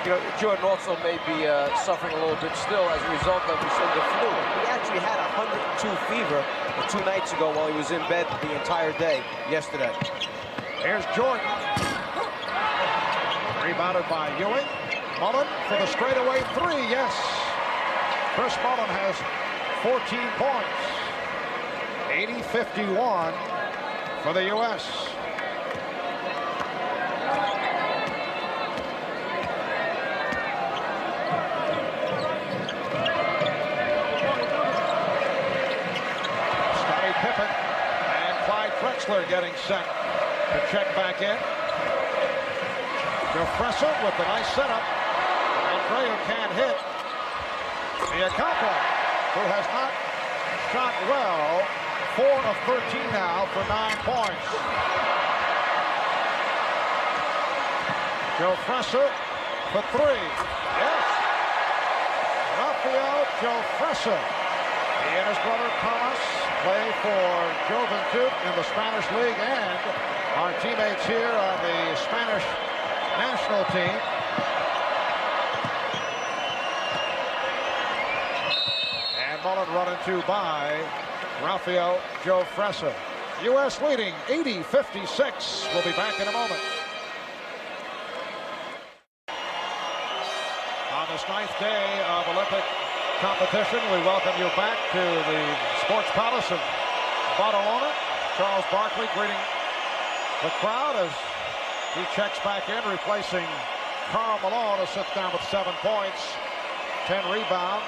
C: You know, Jordan also may be suffering a little bit still as a result of, we said, the flu. He actually had a 102 fever 2 nights ago while he was in bed the entire day yesterday.
A: Here's Jordan. Rebounded by Ewing. Mullen for the straightaway 3, yes. Chris Mullen has 14 points. 80-51 for the U.S. Scottie Pippen and Clyde Drexler getting set to check back in. Joe Fressa with the nice setup. Andreu can't hit. Viacampa, who has not shot well, 4 of 13 now for 9 points. Joe Fressa for 3. Yes. Rafael Joe Fressa. He and his brother Thomas play for Juventud in the Spanish League and our teammates here on the Spanish national team. And Mullen run into by Rafael Joe Fressa. U.S. leading 80-56. We'll be back in a moment. On this 9th day of Olympic competition, we welcome you back to the Sports Palace of Barcelona. Charles Barkley greeting the crowd as he checks back in, replacing Karl Malone, who sits down with 7 points, 10 rebounds.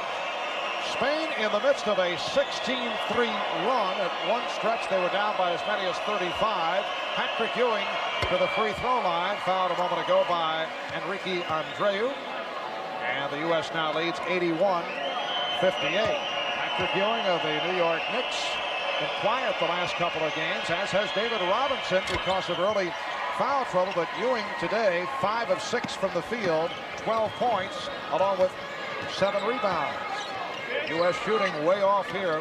A: Spain in the midst of a 16-3 run. At one stretch, they were down by as many as 35. Patrick Ewing to the free throw line, fouled a moment ago by Enrique Andreu. And the U.S. now leads 81-58. Patrick Ewing of the New York Knicks been quiet the last couple of games, as has David Robinson because of early foul trouble, but Ewing today 5 of 6 from the field, 12 points, along with 7 rebounds. U.S. shooting way off here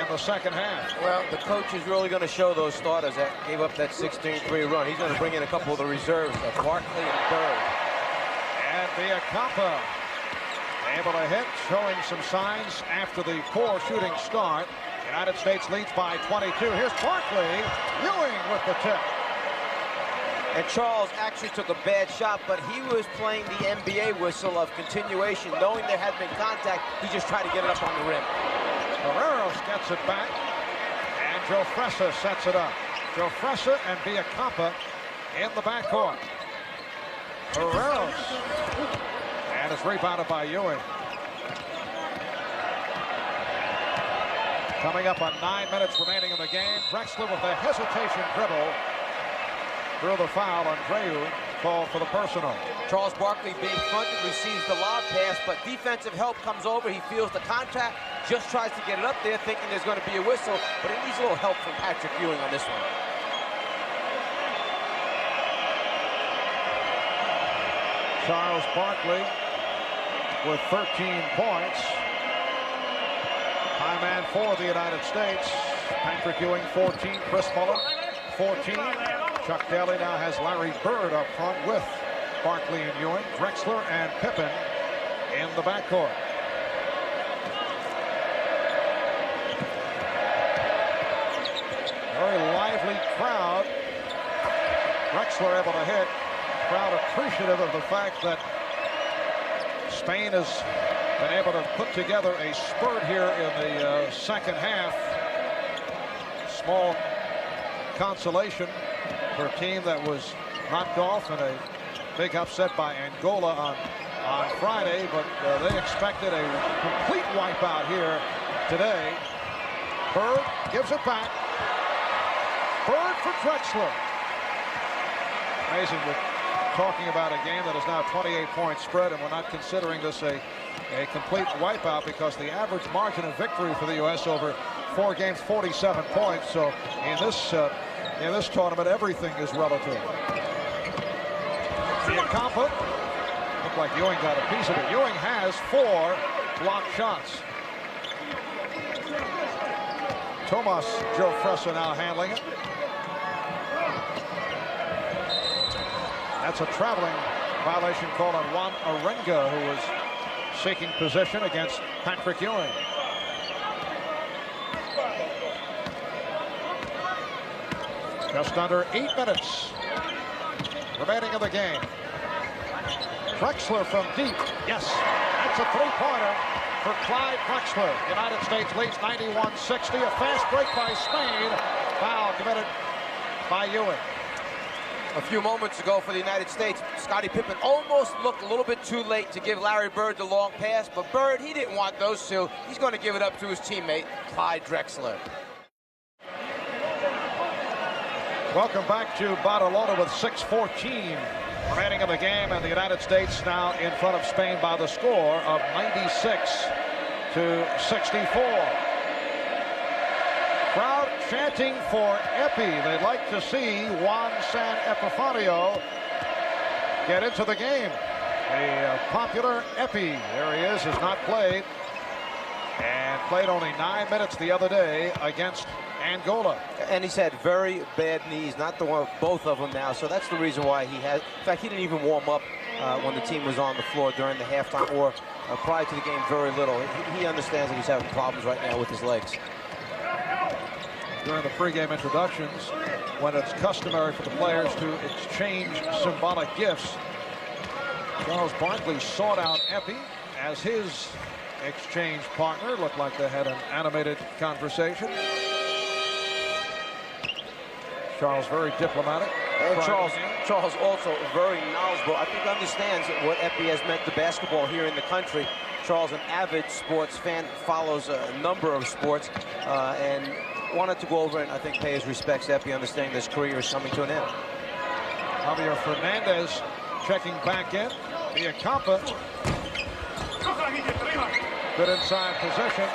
A: in the second half.
C: Well, the coach is really going to show those starters that gave up that 16-3 run. He's going to bring in a couple of the reserves, Barkley and Bird.
A: And Viacampa able to hit, showing some signs after the poor shooting start. United States leads by 22. Here's Barkley, Ewing with the tip.
C: And Charles actually took a bad shot, but he was playing the NBA whistle of continuation. Knowing there had been contact, he just tried to get it up on the rim.
A: Barreros gets it back, and Joe Fressa sets it up. Joe Fressa and Viacampa in the backcourt. Barreros, and it's rebounded by Ewing. Coming up on 9 minutes remaining in the game. Drexler with a hesitation dribble. Through the foul, Andreu called for the personal.
C: Charles Barkley being fronted, receives the lob pass, but defensive help comes over. He feels the contact, just tries to get it up there, thinking there's going to be a whistle, but he needs a little help from Patrick Ewing on this one.
A: Charles Barkley with 13 points. High man for the United States. Patrick Ewing, 14. Chris Mullen, 14. Chuck Daly now has Larry Bird up front with Barkley and Ewing, Drexler and Pippen in the backcourt. Very lively crowd. Drexler able to hit. Crowd appreciative of the fact that Spain has been able to put together a spurt here in the second half. Small consolation for a team that was knocked off in a big upset by Angola on Friday, but they expected a complete wipeout here today. Bird gives it back. Bird for Drexler. Amazing, we're talking about a game that is now 28-point spread, and we're not considering this a complete wipeout because the average margin of victory for the U.S. over 4 games, 47 points. So in this tournament, everything is relative. Viacampa, looked like Ewing got a piece of it. Ewing has 4 blocked shots. Tomas Jofresa now handling it. That's a traveling violation called on Juan Arenga, who was seeking position against Patrick Ewing. Just under 8 minutes remaining in the game. Drexler from deep. Yes, that's a 3-pointer for Clyde Drexler. United States leads 91-60. A fast break by Spain. Foul committed by Ewing.
C: A few moments ago for the United States, Scottie Pippen almost looked a little bit too late to give Larry Bird the long pass, but Bird, he didn't want those two. He's going to give it up to his teammate, Clyde Drexler.
A: Welcome back to Barcelona with 6:14 remaining in the game, and the United States now in front of Spain by the score of 96-64. Crowd chanting for Epi. They'd like to see Juan San Epifanio get into the game. A popular Epi, there he is, has not played, and played only 9 minutes the other day against Angola.
C: And he's had very bad knees, not the one, both of them now. So that's the reason why he had. In fact, he didn't even warm up when the team was on the floor during the halftime or prior to the game. Very little. He understands that he's having problems right now with his legs.
A: During the pregame introductions, when it's customary for the players to exchange symbolic gifts, Charles Barkley sought out Epi as his exchange partner. Looked like they had an animated conversation. Charles very diplomatic.
C: And Charles also very knowledgeable. I think understands what Epi has meant to basketball here in the country. Charles, an avid sports fan, follows a number of sports, and wanted to go over and I think pay his respects to Epi, understanding this career is coming to an end.
A: Javier Fernandez checking back in. Viacampa. Good inside position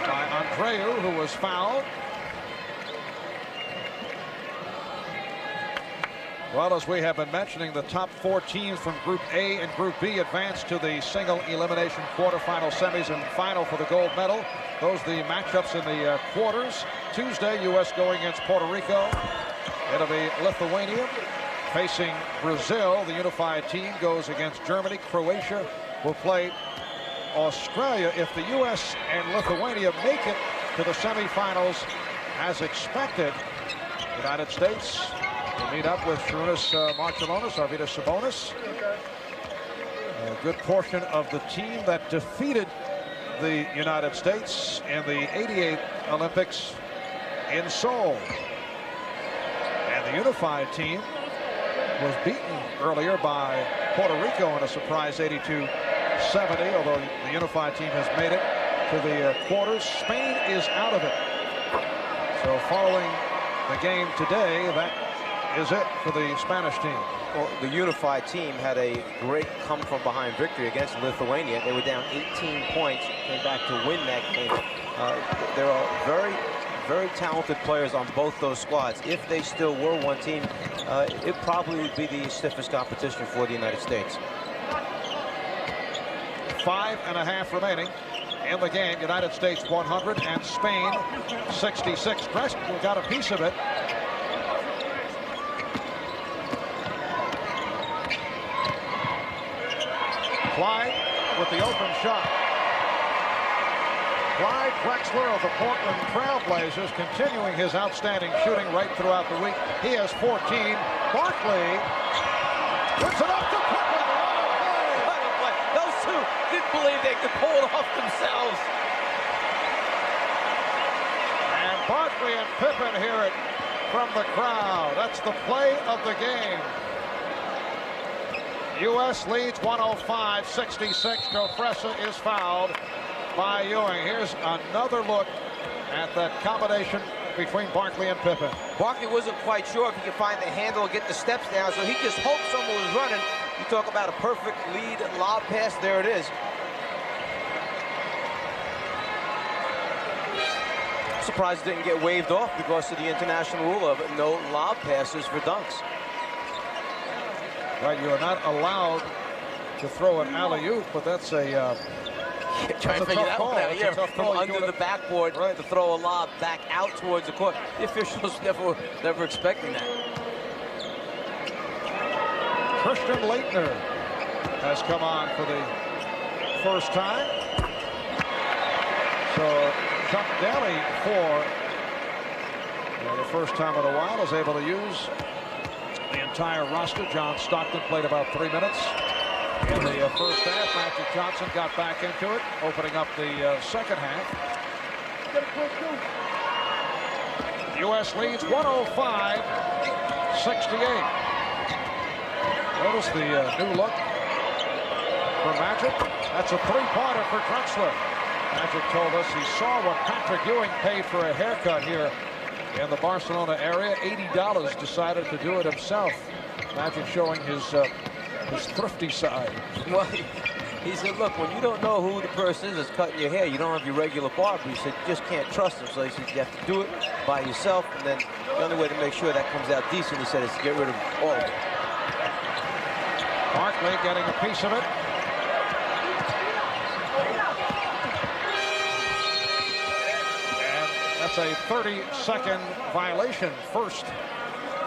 A: by Andreu, who was fouled. Well, as we have been mentioning, the top 4 teams from Group A and Group B advance to the single elimination quarterfinal, semis, and final for the gold medal. Those are the matchups in the quarters. Tuesday, U.S. going against Puerto Rico. It'll be Lithuania facing Brazil. The unified team goes against Germany. Croatia will play Australia. If the U.S. and Lithuania make it to the semifinals as expected, the United States will meet up with Šarūnas Marčiulionis, Arvydas Sabonis. A good portion of the team that defeated the United States in the '88 Olympics in Seoul. And the unified team was beaten earlier by Puerto Rico in a surprise 82-70, although the unified team has made it to the quarters. Spain is out of it. So following the game today, that is it for the Spanish team.
C: Well, the unified team had a great come-from-behind victory against Lithuania. They were down 18 points, came back to win that game. There are very, very talented players on both those squads. If they still were one team, it probably would be the stiffest competition for the United States.
A: 5.5 remaining in the game. United States 100 and Spain 66. Drexler got a piece of it. Clyde with the open shot. Clyde Drexler of the Portland Trailblazers continuing his outstanding shooting right throughout the week. He has 14. Barkley puts it up to Pippen.
C: Those two didn't believe they could pull it off themselves.
A: And Barkley and Pippen hear it from the crowd. That's the play of the game. U.S. leads 105-66. Jofresa is fouled. by Ewing. Here's another look at that combination between Barkley and Pippen.
C: Barkley wasn't quite sure if he could find the handle or get the steps down, so he just hoped someone was running. You talk about a perfect lead lob pass. There it is. I'm surprised it didn't get waved off because of the international rule of no lob passes for dunks.
A: Right, you are not allowed to throw an alley-oop, but that's a
C: trying to figure that one out. Yeah, from under the backboard to throw a lob back out towards the court. The officials never expecting that.
A: Christian Laettner has come on for the first time. So Chuck Daly for the first time in a while is able to use the entire roster. John Stockton played about 3 minutes in the first half. Magic Johnson got back into it, opening up the second half. U.S. leads 105-68. Notice the new look for Magic. That's a three-pointer for Drexler. Magic told us he saw what Patrick Ewing paid for a haircut here in the Barcelona area. $80, decided to do it himself. Magic showing his thrifty side.
C: Well, he said, look, when you don't know who the person is that's cutting your hair, you don't have your regular barber. He said, you just can't trust him. So he said, you have to do it by yourself. And then the only way to make sure that comes out decent, he said, is to get rid of all of it.
A: Barkley getting a piece of it. And that's a 30-second violation, first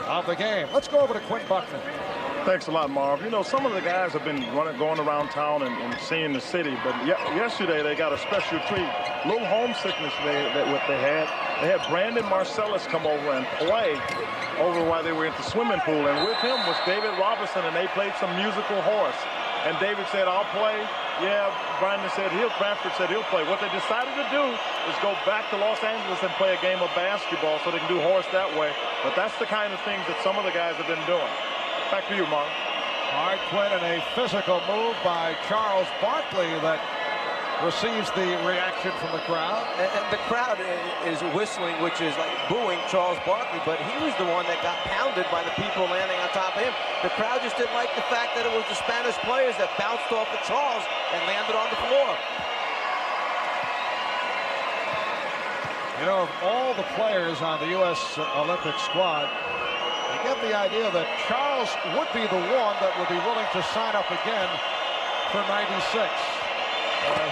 A: of the game. Let's go over to Quinn Buckner.
D: Thanks a lot, Marv. You know, some of the guys have been going around town and seeing the city, but yesterday they got a special treat. A little homesickness what they had. They had Brandon Marcellus come over and play over while they were at the swimming pool, and with him was David Robinson, and they played some musical horse. And David said, I'll play. Yeah, Brandon said Bradford said he'll play. What they decided to do is go back to Los Angeles and play a game of basketball so they can do horse that way. But that's the kind of things that some of the guys have been doing. Back to you, Mark.
A: All right, Quinn, and a physical move by Charles Barkley that receives the reaction from the crowd.
C: And the crowd is whistling, which is like booing Charles Barkley, but he was the one that got pounded by the people landing on top of him. The crowd just didn't like the fact that it was the Spanish players that bounced off of Charles and landed on the floor.
A: You know, of all the players on the U.S. Olympic squad, you get the idea that Charles would be the one that would be willing to sign up again for 96.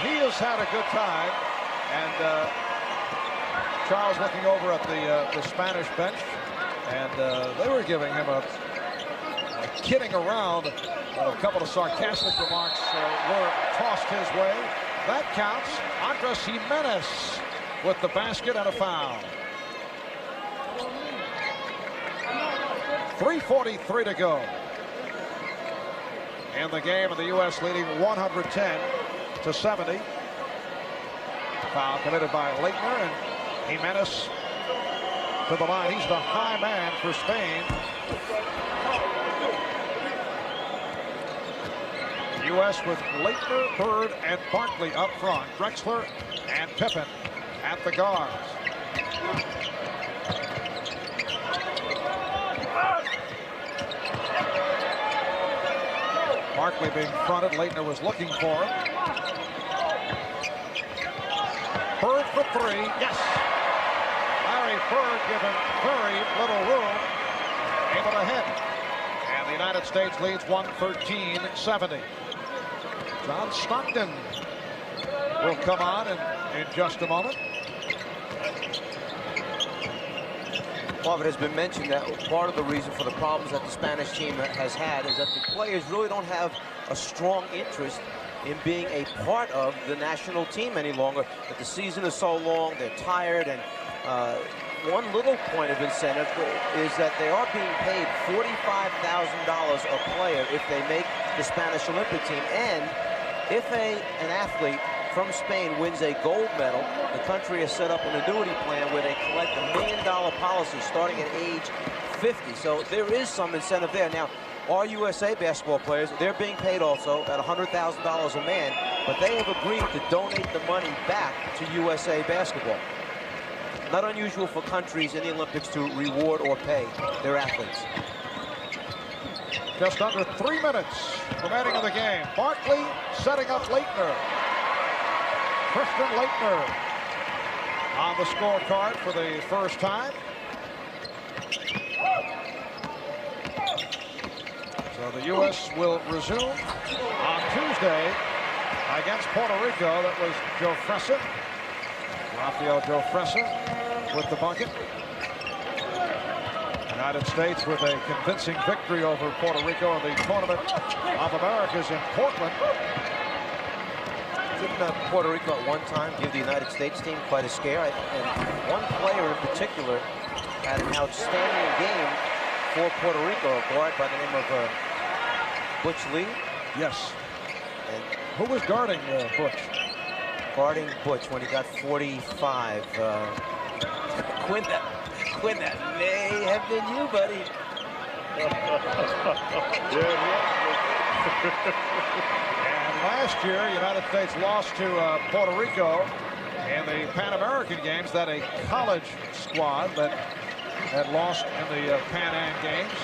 A: He has had a good time, and Charles looking over at the Spanish bench, and they were giving him a kidding around. A couple of sarcastic remarks were tossed his way. That counts. Andres Jimenez with the basket and a foul. 3:43 to go in the game, and the U.S. leading 110-70. Foul committed by Laettner, and Jimenez to the line. He's the high man for Spain. U.S. with Laettner, Bird, and Barkley up front. Drexler and Pippen at the guards. Barkley being fronted. Laettner was looking for him. Bird for three. Yes. Larry Bird given very little room. Able to hit. And the United States leads 113-70. John Stockton will come on in just a moment.
C: Well, it has been mentioned that part of the reason for the problems that the Spanish team has had is that the players really don't have a strong interest in being a part of the national team any longer. That the season is so long, they're tired, and one little point of incentive is that they are being paid $45,000 a player if they make the Spanish Olympic team. And if an athlete from Spain wins a gold medal, the country has set up an annuity plan where they collect $1 million policy starting at age 50. So there is some incentive there. Now, our USA basketball players, they're being paid also at $100,000 a man, but they have agreed to donate the money back to USA basketball. Not unusual for countries in the Olympics to reward or pay their athletes.
A: Just under 3 minutes remaining in the game. Barkley setting up Leitner. Christian Leitner on the scorecard for the first time. So the U.S. will resume on Tuesday against Puerto Rico. That was Joe Fressa. Rafael Joe Fressa with the bucket. United States with a convincing victory over Puerto Rico in the Tournament of Americas in Portland.
C: Didn't Puerto Rico at one time give the United States team quite a scare? And one player in particular had an outstanding game for Puerto Rico, a guard by the name of Butch Lee.
A: Yes.
C: And
A: who was guarding Butch?
C: Guarding Butch when he got 45. Quinn, that may have been you, buddy.
A: And last year, United States lost to Puerto Rico in the Pan American Games. That a college squad that had lost in the Pan Am Games.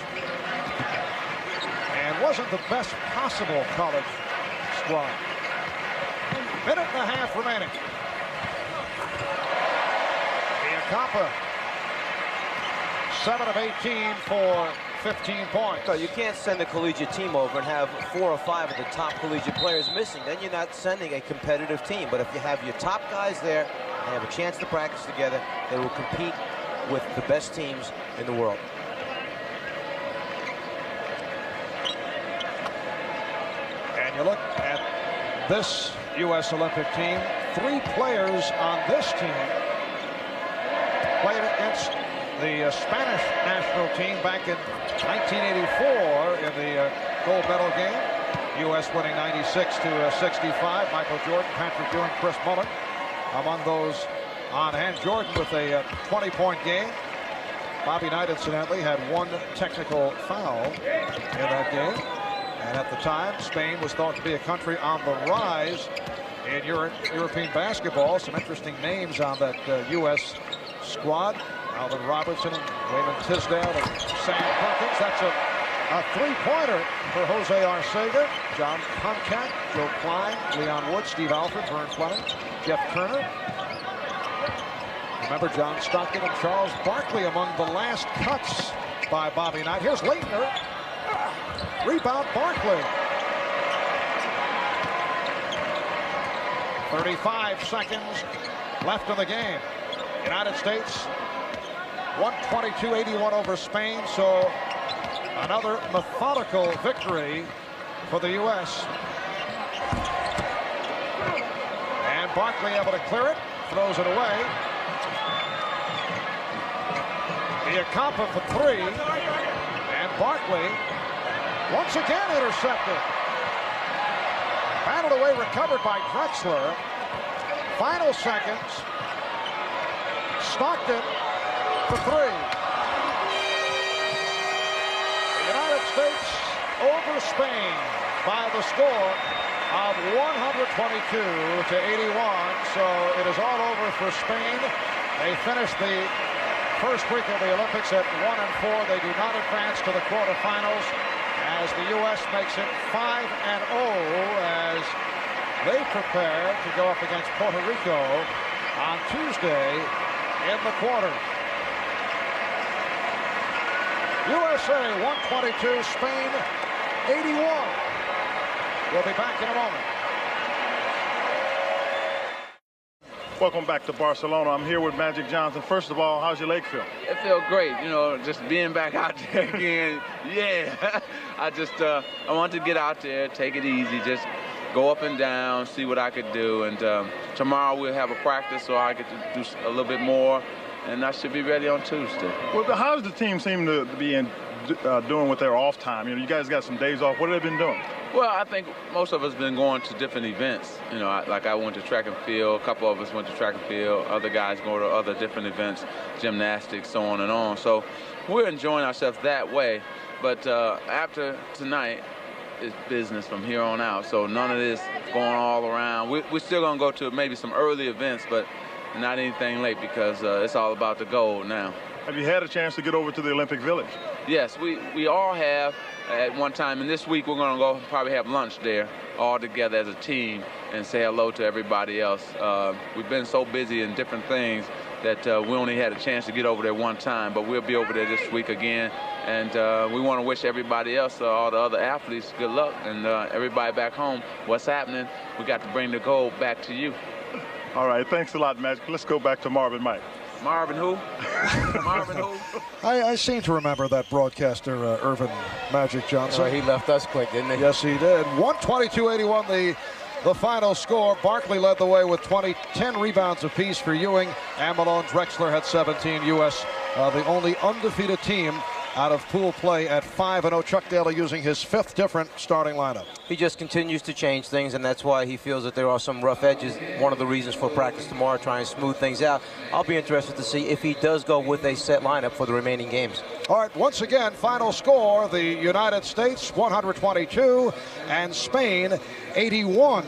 A: And wasn't the best possible college squad. Minute and a half remaining. Iacampa, 7 of 18 for 15 points.
C: So you can't send a collegiate team over and have 4 or 5 of the top collegiate players missing. Then you're not sending a competitive team. But if you have your top guys there and have a chance to practice together, they will compete with the best teams in the world.
A: And you look at this U.S. Olympic team, 3 players on this team played against the Spanish national team back in 1984 in the gold medal game. U.S. winning 96-65. Michael Jordan, Patrick Ewing, Chris Mullin among those on hand. Jordan with a 20-point game. Bobby Knight, incidentally, had 1 technical foul in that game. And at the time, Spain was thought to be a country on the rise in European basketball. Some interesting names on that U.S. squad. Alvin Robertson and Raymond Tisdale and Sam Perkins. That's a 3-pointer for Jose Arcega. John Concat, Joe Klein, Leon Wood, Steve Alford, Vern Fleming, Jeff Turner. Remember John Stockton and Charles Barkley among the last cuts by Bobby Knight. Here's Leitner. Rebound Barkley. 35 seconds left in the game. United States 122-81 over Spain, so another methodical victory for the U.S. And Barkley able to clear it, throws it away. Iacampa for 3, and Barkley once again intercepted. Battled away, recovered by Drexler. Final seconds. Stockton for 3. The United States over Spain by the score of 122-81. So it is all over for Spain. They finished the first week of the Olympics at 1-4. They do not advance to the quarterfinals as the U.S. makes it 5-0 as they prepare to go up against Puerto Rico on Tuesday in the quarter. USA 122, Spain 81. We'll be back in a moment.
D: Welcome back to Barcelona. I'm here with Magic Johnson. First of all, how's your leg feel?
F: It feels great, you know, just being back out there again. Yeah, I want to get out there, take it easy, just go up and down, see what I could do. And tomorrow we'll have a practice, so I get to do a little bit more, and I should be ready on Tuesday.
D: Well, how does the team seem to be doing with their off time? You know, you guys got some days off. What have they been doing?
F: Well, I think most of us been going to different events. You know, like I went to track and field. A couple of us went to track and field. Other guys go to other different events, gymnastics, so on and on. So we're enjoying ourselves that way. But after tonight, it's business from here on out. So none of this going all around. We're still going to go to maybe some early events, but not anything late because it's all about the gold now.
D: Have you had a chance to get over to the Olympic Village?
F: Yes, we all have at one time. And this week we're going to go probably have lunch there all together as a team and say hello to everybody else. We've been so busy in different things that we only had a chance to get over there one time, but we'll be over there this week again. And we want to wish everybody else, all the other athletes, good luck. And everybody back home, what's happening? We got to bring the gold back to you.
D: All right, thanks a lot, Magic. Let's go back to Marvin Mike.
F: Marvin who? Marvin who?
A: I seem to remember that broadcaster, Irvin Magic Johnson.
B: He left us quick, didn't he?
A: Yes, he did. 122-81 the final score. Barkley led the way with 10 rebounds apiece for Ewing. And Malone Drexler had 17. U.S. The only undefeated team out of pool play at 5-0. Chuck Daly using his 5th different starting lineup.
B: He just continues to change things, and that's why he feels that there are some rough edges. One of the reasons for practice tomorrow, try and smooth things out. I'll be interested to see if he does go with a set lineup for the remaining games.
A: All right, once again, final score, the United States 122 and Spain 81.